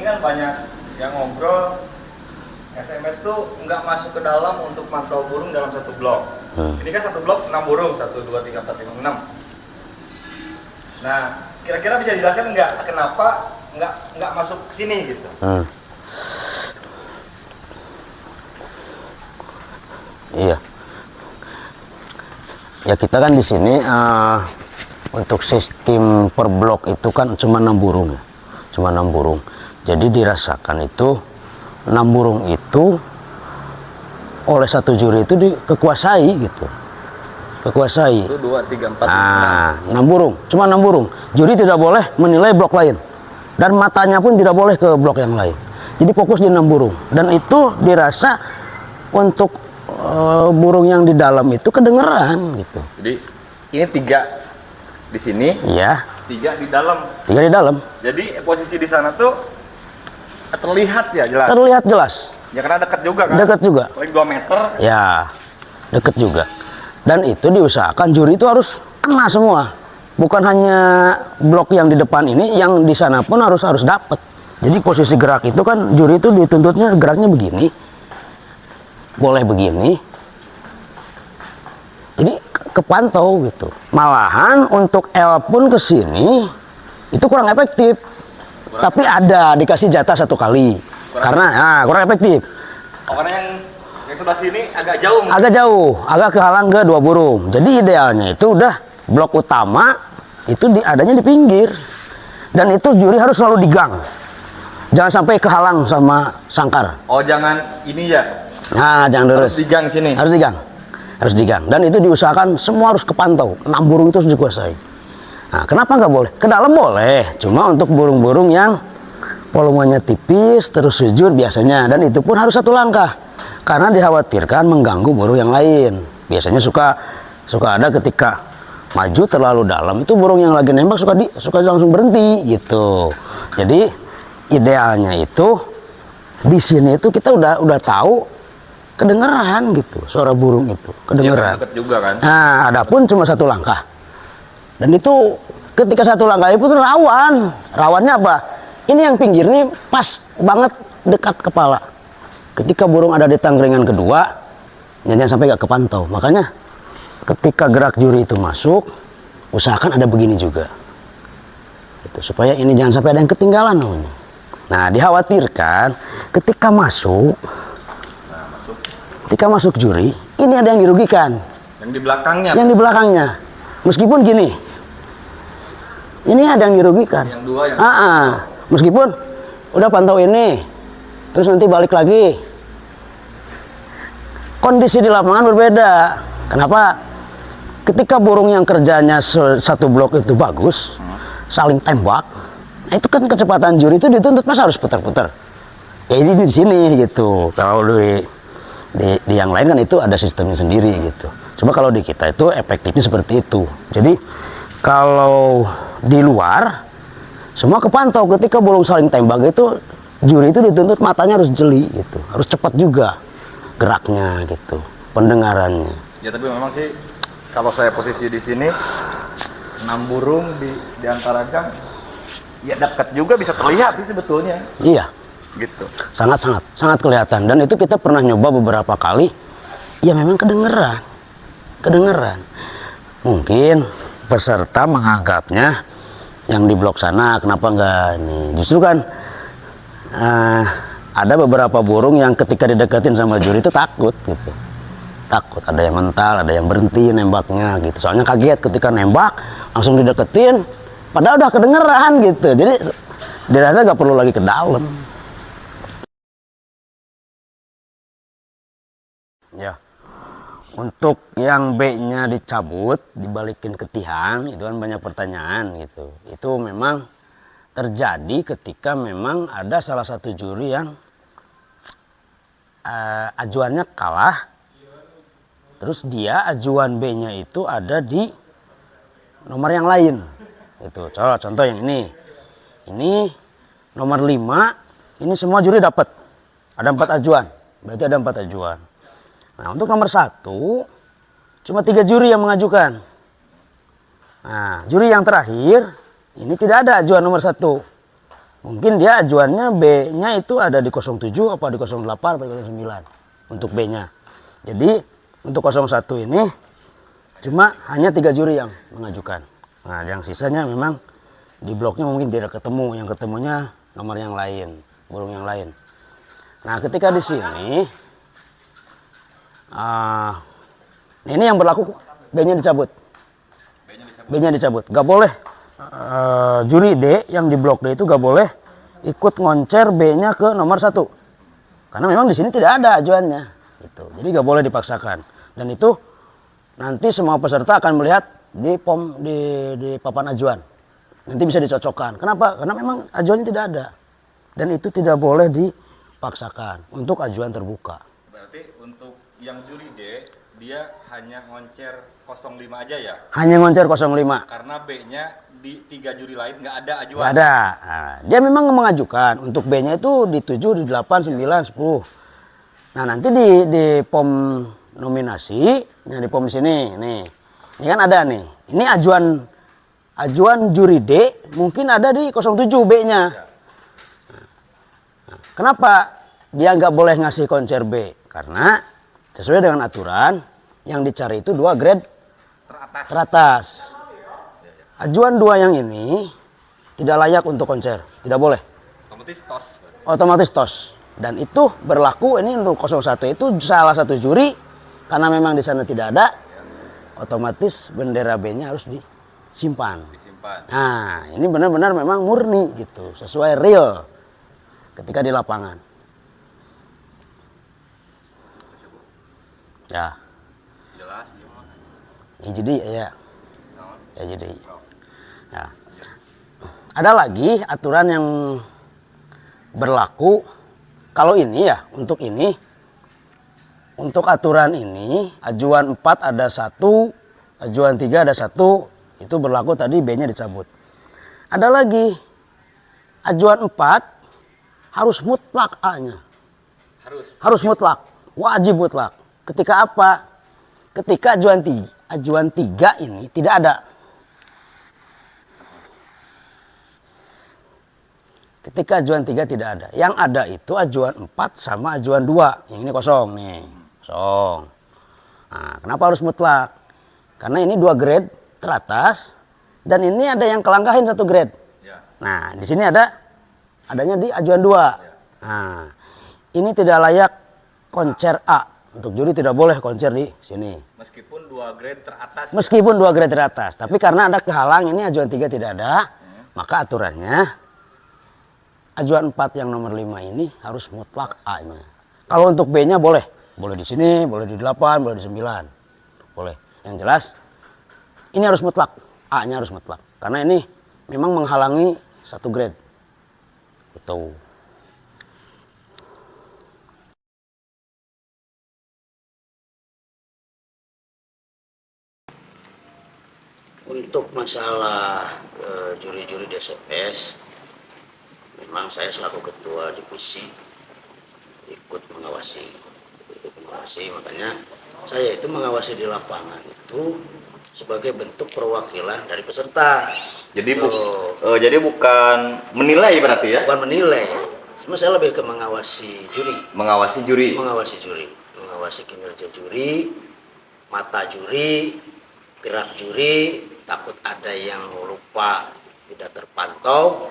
kan banyak yang ngobrol SMS tuh nggak masuk ke dalam untuk mantau burung dalam satu blok. Ini kan satu blok 6 burung, 1, 2, 3, 4, 5, 6. Nah, kira-kira bisa dijelaskan nggak kenapa nggak masuk ke sini gitu? Iya. Ya kita kan di sini untuk sistem per blok itu kan cuma 6 burung. Cuma 6 burung. Jadi dirasakan itu 6 burung itu oleh satu juri itu dikekuasai gitu. Kekuasai. Itu 2, 3, 4, 6 burung, cuma 6 burung. Juri tidak boleh menilai blok lain. Dan matanya pun tidak boleh ke blok yang lain. Jadi fokus di 6 burung. Dan itu dirasa untuk burung yang di dalam itu kedengeran gitu. Jadi ini 3 di sini, Iya. 3 di dalam. 3 di dalam. Jadi posisi di sana tuh terlihat ya jelas. Terlihat jelas. Ya karena dekat juga kan. Dekat juga. Paling 2 meter. Ya, deket juga. Dan itu diusahakan juri itu harus kena semua. Bukan hanya blok yang di depan ini, yang di sana pun harus dapat. Jadi posisi gerak itu kan juri itu dituntutnya geraknya begini. Boleh begini. Jadi kepantau gitu. Malahan untuk L pun ke sini itu kurang efektif. Tapi ada dikasih jatah 1 kali. Karena kurang efektif. Oh, karena yang sebelah sini agak jauh. Agak jauh, agak kehalang ke 2 burung. Jadi idealnya itu udah blok utama itu adanya di pinggir. Dan itu juri harus selalu digang. Jangan sampai kehalang sama sangkar. Oh, jangan ini ya. Nah, jangan lurus. Harus digang sini. Harus digang. Harus digang. Dan itu diusahakan semua harus kepantau. 6 burung itu harus dikuasai. Nah, kenapa nggak boleh? Ke dalam boleh. Cuma untuk burung-burung yang volumenya tipis, terus sujud biasanya. Dan itu pun harus 1 langkah. Karena dikhawatirkan mengganggu burung yang lain. Biasanya suka ada ketika maju terlalu dalam itu burung yang lagi nembak suka langsung berhenti gitu. Jadi idealnya itu di sini itu kita udah tahu kedengeran gitu suara burung itu kedengeran. Ya, deket juga kan. Nah, adapun cuma 1 langkah. Dan itu ketika 1 langkah itu rawan. Rawannya apa? Ini yang pinggir nih pas banget dekat kepala. Ketika burung ada di tangkringan kedua, jangan sampai gak kepantau. Makanya ketika gerak juri itu masuk, usahakan ada begini juga. Gitu, supaya ini jangan sampai ada yang ketinggalan namanya. Nah, dikhawatirkan ketika masuk juri, ini ada yang dirugikan. Yang di belakangnya. Yang di belakangnya. Meskipun gini, ini ada yang dirugikan. Yang 2 yang. Meskipun udah pantau ini, terus nanti balik lagi. Kondisi di lapangan berbeda. Kenapa? Ketika burung yang kerjanya 1 blok itu bagus, saling tembak, nah itu kan kecepatan juri itu dituntut masa harus putar-putar. Ya ini di sini gitu. Kalau di yang lain kan itu ada sistemnya sendiri gitu. Coba kalau di kita itu efektifnya seperti itu. Jadi kalau di luar semua kepantau ketika burung saling tembak itu juri itu dituntut matanya harus jeli gitu. Harus cepat juga geraknya gitu, pendengarannya. Ya tapi memang sih kalau saya posisi di sini 6 burung di antara gang ya dekat juga bisa terlihat sih sebetulnya. Iya. Gitu. Sangat kelihatan. Dan itu kita pernah nyoba beberapa kali. Ya memang kedengeran. Mungkin peserta menganggapnya yang di blok sana kenapa enggak ini. Justru kan ada beberapa burung yang ketika dideketin sama juri itu takut gitu. Takut, ada yang mental, ada yang berhenti nembaknya gitu. Soalnya kaget ketika nembak langsung dideketin padahal udah kedengeran gitu. Jadi dirasa nggak perlu lagi ke dalam. Ya, untuk yang B-nya dicabut, dibalikin ke tiang, itu kan banyak pertanyaan gitu. Itu memang terjadi ketika memang ada salah satu juri yang ajuannya kalah, terus dia ajuan B-nya itu ada di nomor yang lain. Itu contoh yang ini nomor 5, ini semua juri dapat, ada 4 ajuan, berarti ada 4 ajuan. Nah, untuk nomor 1 cuma 3 juri yang mengajukan. Nah, juri yang terakhir ini tidak ada ajuan nomor 1. Mungkin dia ajuannya B-nya itu ada di 07 apa di 08 apa di 09 untuk B-nya. Jadi untuk 01 ini cuma hanya 3 juri yang mengajukan. Nah, yang sisanya memang di bloknya mungkin tidak ketemu, yang ketemunya nomor yang lain, burung yang lain. Nah, ketika di sini ini yang berlaku B-nya dicabut. B-nya dicabut. Gak boleh juri D yang di blok D itu gak boleh ikut ngoncer B-nya ke nomor 1. Karena memang di sini tidak ada ajuannya. Gitu. Jadi gak boleh dipaksakan. Dan itu nanti semua peserta akan melihat di papan ajuan. Nanti bisa dicocokkan. Kenapa? Karena memang ajuannya tidak ada. Dan itu tidak boleh dipaksakan untuk ajuan terbuka. Berarti untuk yang juri D, dia hanya ngoncer 05 aja ya? Hanya ngoncer 05. Karena B-nya di 3 juri lain nggak ada ajuan? Nggak ada. Nah, dia memang mengajukan. Untuk B-nya itu di 7, di 8, 9, 10. Nah, nanti di POM nominasi, nah di POM di sini, nih. Ini kan ada nih. Ini ajuan juri D mungkin ada di 07 B-nya. Nah, kenapa dia nggak boleh ngasih konser B? Karena sesuai dengan aturan yang dicari itu 2 grade teratas. Ajuan 2 yang ini tidak layak untuk konser, tidak boleh. Otomatis tos. Otomatis tos. Dan itu berlaku ini untuk 01 itu salah satu juri karena memang di sana tidak ada, otomatis bendera B-nya harus disimpan. Nah, ini benar-benar memang murni gitu, sesuai real ketika di lapangan. Ya. Jelas. Ya jadi ya. Ya jadi. Ya. Ada lagi aturan yang berlaku kalau ini ya, untuk aturan ini ajuan 4 ada 1, ajuan 3 ada 1, itu berlaku tadi B-nya dicabut. Ada lagi ajuan 4 harus mutlak A-nya. Harus mutlak, wajib mutlak. Ketika apa? Ketika ajuan 3 ini tidak ada. Ketika ajuan 3 tidak ada. Yang ada itu ajuan 4 sama ajuan 2. Yang ini kosong nih. Kosong. Nah, kenapa harus mutlak? Karena ini 2 grade teratas. Dan ini ada yang kelangkahin 1 grade. Nah, di sini adanya di ajuan 2. Nah, ini tidak layak konser A. Untuk juri tidak boleh konser di sini. Meskipun 2 grade teratas. Meskipun 2 grade teratas. Tapi karena ada kehalang ini ajuan 3 tidak ada. Maka aturannya ajuan 4 yang nomor 5 ini harus mutlak A-nya. Kalau untuk B-nya boleh. Boleh di sini, boleh di 8, boleh di 9. Boleh. Yang jelas, ini harus mutlak. A-nya harus mutlak. Karena ini memang menghalangi 1 grade. Gitu. Untuk masalah juri-juri di SMS, memang saya selaku ketua divisi ikut mengawasi, makanya saya itu mengawasi di lapangan itu sebagai bentuk perwakilan dari peserta. Jadi jadi bukan menilai berarti ya? Bukan menilai, cuma saya lebih ke mengawasi juri. Mengawasi juri. Mengawasi kinerja juri, mata juri, gerak juri. Takut ada yang lupa, tidak terpantau,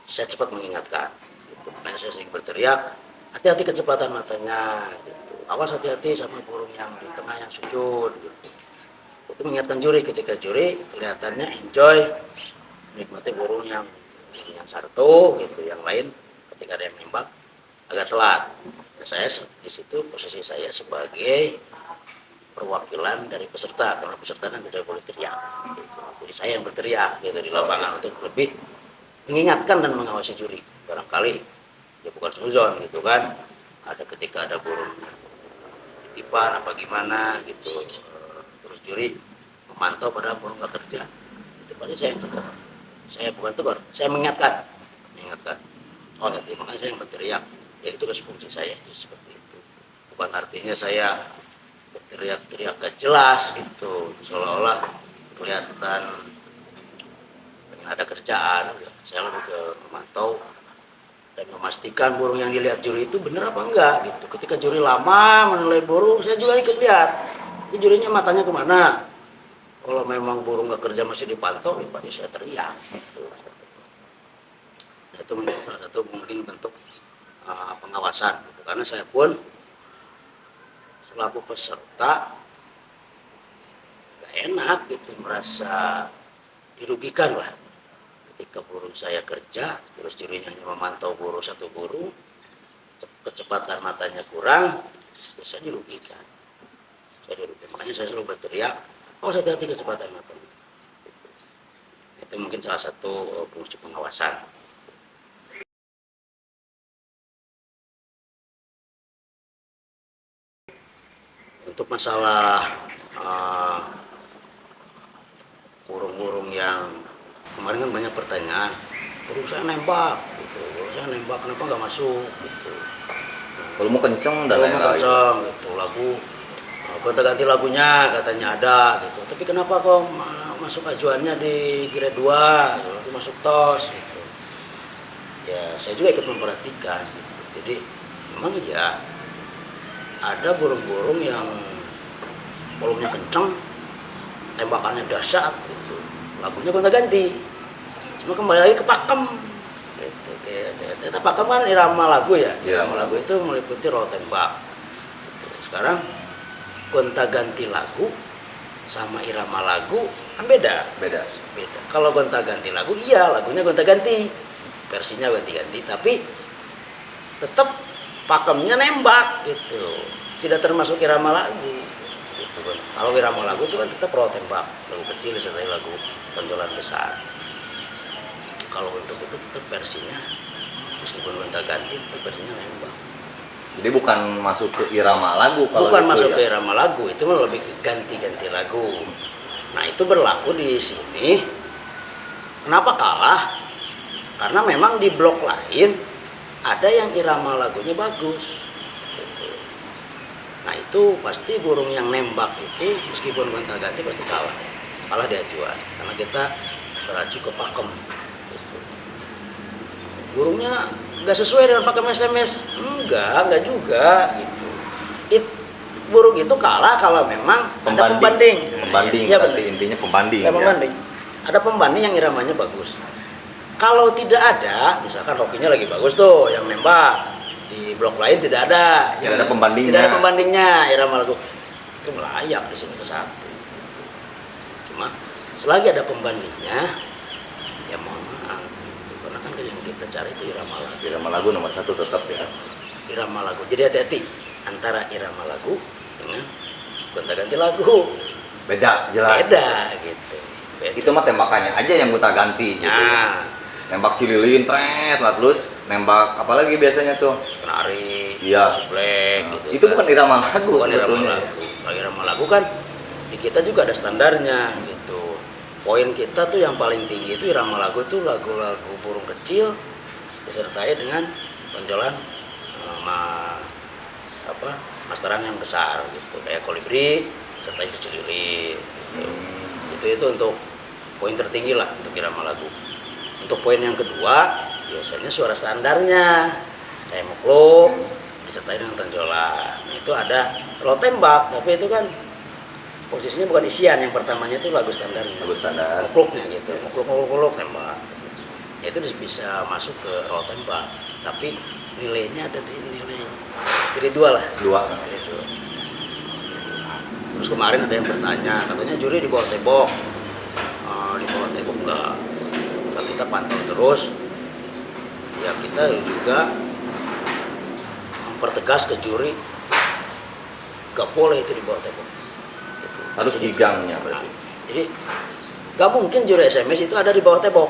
saya cepat mengingatkan. Gitu. Makanya saya sering berteriak, hati-hati kecepatan matanya. Gitu. Awas hati-hati sama burung yang di tengah yang sujud. Gitu. Itu mengingatkan juri ketika juri kelihatannya enjoy, menikmati burung yang satu, gitu. Yang lain ketika ada yang nembak agak telat. Nah, saya di situ posisi saya sebagai perwakilan dari peserta, karena peserta kan tidak boleh teriak. Gitu. Jadi saya yang berteriak gitu, di lapangan untuk lebih mengingatkan dan mengawasi juri. Barangkali ya bukan suzon gitu kan. Ada ketika ada burung titipan apa gimana gitu. Terus juri memantau pada burung gak kerja. Itu pasti saya yang tegur. Saya bukan tegur, saya mengingatkan. Oh ya, makanya saya yang berteriak. Ya itu fungsi saya itu seperti itu. Bukan artinya saya berteriak-teriak gak jelas gitu, seolah-olah kelihatan pengen ada kerjaan. Saya lebih ke memantau dan memastikan burung yang dilihat juri itu benar apa enggak gitu. Ketika juri lama menilai burung, saya juga ikut lihat. Ini jurinya matanya kemana? Kalau memang burung nggak kerja masih dipantau, ya pasti saya teriak. Gitu. Nah, itu menjadi salah satu mungkin bentuk pengawasan. Gitu. Karena saya pun selaku peserta nggak enak gitu, merasa dirugikan lah. Ketika burung saya kerja, terus jurinya hanya memantau burung satu burung, kecepatan matanya kurang, ya saya dirugikan. Makanya saya selalu berteriak, oh hati-hati kecepatan matanya. Gitu. Itu mungkin salah satu fungsi pengawasan. Untuk masalah burung-burung yang kemarin kan banyak pertanyaan, burung saya nembak, gitu. Burung saya nembak kenapa nggak masuk? Gitu. Kalau mau kenceng dan lain-lain. Kenceng, gitu. Lagu gonta-ganti lagunya katanya ada, gitu. Tapi kenapa kok masuk ajuannya di grade 2, gitu. Masuk tos, gitu. Ya saya juga ikut memperhatikan, gitu. Jadi memang ya ada burung-burung yang volumenya kenceng, tembakannya dahsyat, gitu. Lagunya gonta-ganti. Cuma kembali lagi ke pakem. Gitu. Kita pakem kan irama lagu ya. Irama lagu itu meliputi roll tembak. Gitu. Sekarang gonta-ganti lagu sama irama lagu kan beda. Kalau gonta-ganti lagu, iya lagunya gonta-ganti, versinya ganti-ganti, tapi tetap pakemnya nembak gitu, tidak termasuk irama lagu gitu kan. Kalau irama lagu itu kan tetap roll tembak, lagu kecil disertai lagu tonjolan besar. Kalau untuk itu tetap versinya meskipun gonta-ganti tetap versinya nembak. Jadi bukan masuk ke irama lagu kalau bukan gitu, masuk ya? ke irama lagu, itu lebih ke ganti-ganti lagu. Nah itu berlaku di sini. Kenapa kalah? Karena memang di blok lain ada yang irama lagunya bagus. Gitu. Nah itu pasti burung yang nembak itu meskipun gonta-ganti pasti kalah di ajuan. Karena kita beracu ke pakem. Gitu. Burungnya nggak sesuai dengan pakem SMS, enggak juga gitu. Burung itu kalah kalau memang ada pembanding. Ya, berarti intinya pembanding. Ya, pembanding. Ada pembanding yang iramanya bagus. Kalau tidak ada, misalkan hokinya lagi bagus tuh, yang nembak di blok lain tidak ada. Tidak ada pembandingnya. Tidak ada pembandingnya irama lagu. Itu layak di sini ke satu. Cuma selagi ada pembandingnya, ya mohon maaf. Karena kan yang kita cari itu irama lagu. Irama lagu nomor 1 tetap ya. Irama lagu. Jadi hati-hati antara irama lagu dengan gonta-ganti lagu. Beda, jelas. Beda gitu. Beda. Itu mah tembakannya aja yang gonta-ganti gitu. Nah, nembak cililin, tret, lah terus nembak apalagi biasanya tuh? kenari, Iya. suplek, gitu Itu kan. bukan irama lagu Bukan irama sebetulnya. lagu. Kalau irama lagu kan di kita juga ada standarnya gitu. Poin kita tuh yang paling tinggi itu irama lagu itu lagu-lagu burung kecil disertai dengan tonjolan masteran yang besar gitu, kayak kolibri sertai kecililin gitu. Itu untuk poin tertinggi lah untuk irama lagu. Untuk poin yang kedua biasanya suara standarnya kayak mukluk disertai dengan tonjolan. Itu ada roll tembak, tapi itu kan posisinya bukan isian. Yang pertamanya itu lagu standarnya, Lagu standar. mukluknya gitu, mukluk tembak. Ya, itu bisa masuk ke roll tembak, tapi nilainya ada di nilai grade 2 lah. 2. Grade 2. Terus kemarin ada yang bertanya, katanya juri di bawah tembok. Di bawah tembok enggak. Kalau kita pantau terus, ya kita juga mempertegas ke juri, gak boleh itu di bawah tembok. Gitu. Harus gigangnya berarti. Jadi gak mungkin juri SMS itu ada di bawah tembok,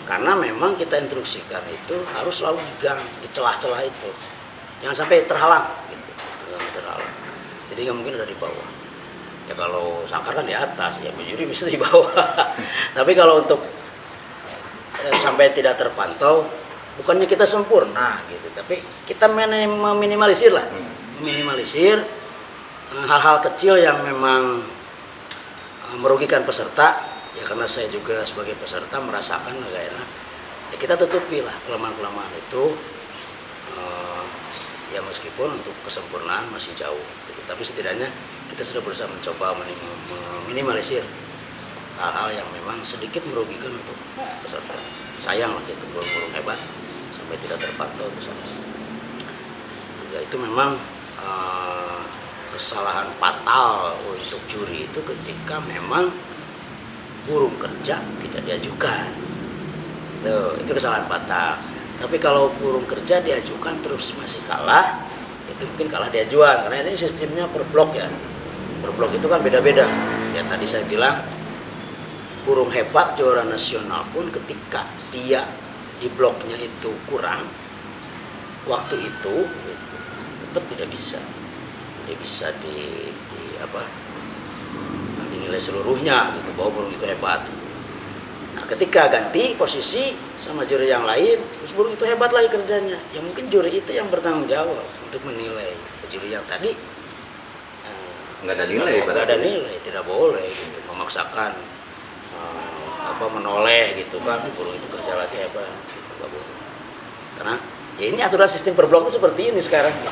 karena memang kita instruksikan itu harus selalu gigang di celah-celah itu, jangan sampai terhalang gitu. Jangan terhalang. Jadi gak mungkin ada di bawah. Ya kalau sangkar kan di atas, ya juri bisa di bawah. Tapi kalau untuk sampai tidak terpantau, bukannya kita sempurna gitu, tapi kita meminimalisir lah, meminimalisir hal-hal kecil yang memang merugikan peserta. Ya karena saya juga sebagai peserta merasakan agak enak Ya kita tutupi lah kelemahan-kelemahan itu. Ya meskipun untuk kesempurnaan masih jauh gitu. Tapi setidaknya kita sudah berusaha mencoba meminimalisir hal-hal yang memang sedikit merugikan untuk peserta. Sayang lah gitu, burung-burung hebat sampai tidak terpantau misalnya. Ya itu memang kesalahan fatal untuk juri itu ketika memang burung kerja tidak diajukan. Itu kesalahan fatal. Tapi kalau burung kerja diajukan terus masih kalah, itu mungkin kalah di ajuan karena ini sistemnya per blok ya. Per blok itu kan beda-beda. Ya tadi saya bilang burung hebat juara nasional pun ketika dia di bloknya itu kurang waktu itu gitu, tetap tidak bisa dinilai seluruhnya gitu bahwa burung itu hebat. Nah, ketika ganti posisi sama juri yang lain, terus burung itu hebat lagi kerjanya. Ya mungkin juri itu yang bertanggung jawab untuk menilai. Juri yang tadi Nggak ada nilai. nggak ada nilai, tidak boleh gitu memaksakan menoleh gitu kan burung itu kerja lagi hebat gitu, nggak boleh. Karena ya ini aturan sistem per blok itu seperti ini sekarang gitu.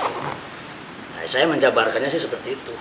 Nah, saya menjabarkannya sih seperti itu.